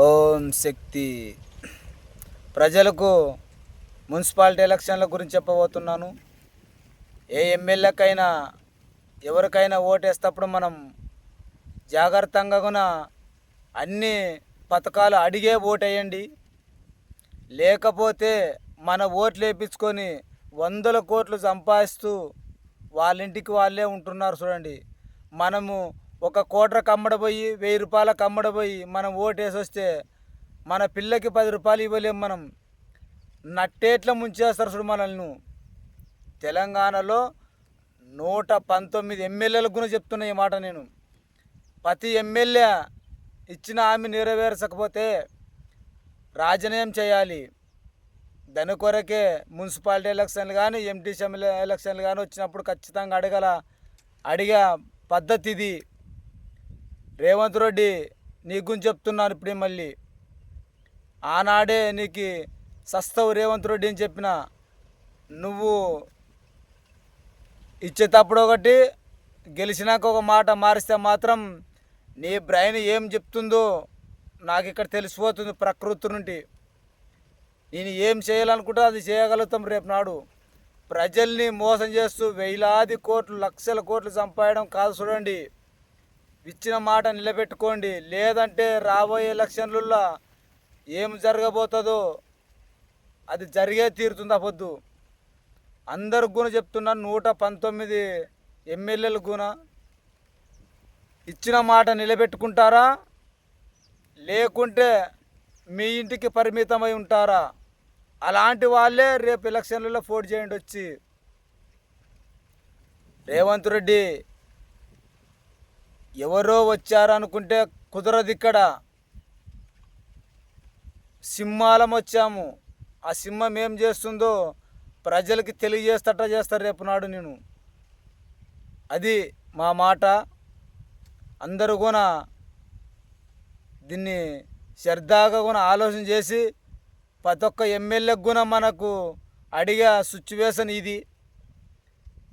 ఓం శక్తి. ప్రజలకు మున్సిపాలిటీ ఎలక్షన్ల గురించి చెప్పబోతున్నాను. ఏ ఎమ్మెల్యేకైనా ఎవరికైనా ఓటేస్తప్పుడు మనం జాగ్రత్తగా కూడా అన్ని పథకాలు అడిగే ఓటేయండి. లేకపోతే మన ఓట్లు వేయించుకొని 100 కోట్లు సంపాదిస్తూ వాళ్ళ ఇంటికి వాళ్ళే ఉంటున్నారు చూడండి. మనము ఒక కోట్రకు అమ్మడపోయి 1000 రూపాయలకు అమ్మడపోయి మనం ఓటేసి వస్తే మన పిల్లకి 10 రూపాయలు ఇవ్వలేము. మనం నట్టేట్ల ముంచేస్తారు చూడు మనల్ని. తెలంగాణలో 119 ఎమ్మెల్యేలకు కూడా చెప్తున్నా ఈ మాట నేను. ప్రతి ఎమ్మెల్యే ఇచ్చిన హామీ నెరవేర్చకపోతే రాజీనామా చేయాలి. దాని కొరకే మున్సిపాలిటీ ఎలక్షన్లు కానీ ఎంటీసీ ఎలక్షన్లు కానీ వచ్చినప్పుడు ఖచ్చితంగా అడిగే పద్ధతి ఇది. రేవంత్ రెడ్డి నీ గురించి చెప్తున్నాను ఇప్పుడు మళ్ళీ. ఆనాడే నీకు సస్తవు రేవంత్ రెడ్డి అని చెప్పిన, నువ్వు ఇచ్చేటప్పుడు ఒకటి గెలిచినాక ఒక మాట మారిస్తే మాత్రం నీ బ్రెయిన్ ఏం చెప్తుందో నాకు ఇక్కడ తెలిసిపోతుంది. ప్రకృతి నుండి నేను ఏం చేయాలనుకుంటే అది చేయగలుగుతాం రేపు నాడు. ప్రజల్ని మోసం చేస్తూ వేలాది కోట్లు లక్షల కోట్లు సంపాదడం కాదు చూడండి. ఇచ్చిన మాట నిలబెట్టుకోండి. లేదంటే రాబోయే ఎలక్షన్లలో ఏం జరగబోతుందో అది జరిగే తీరుతుంది. అవ్వద్దు. అందరికి కూడా చెప్తున్నాను, 119 ఎమ్మెల్యేలు కూడా ఇచ్చిన మాట నిలబెట్టుకుంటారా లేకుంటే మీ ఇంటికి పరిమితమై ఉంటారా? అలాంటి వాళ్ళే రేపు ఎలక్షన్లలో పోటీ చేయండి. వచ్చి రేవంత్ రెడ్డి ఎవరో వచ్చారనుకుంటే కుదరదు. ఇక్కడ సింహాలం వచ్చాము. ఆ సింహం ఏం చేస్తుందో ప్రజలకి తెలియజేస్తట చేస్తారు రేపు నాడు నేను. అది మా మాట. అందరూ కూడా దీన్ని శ్రద్ధగా కూడా ఆలోచన చేసి ప్రతి ఒక్క ఎమ్మెల్యేకి కూడా మనకు అడిగే సిచ్యువేషన్ ఇది.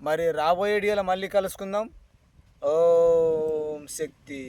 మరి రాబోయే ఏడియాలో మళ్ళీ కలుసుకుందాం. ఓం శక్తి.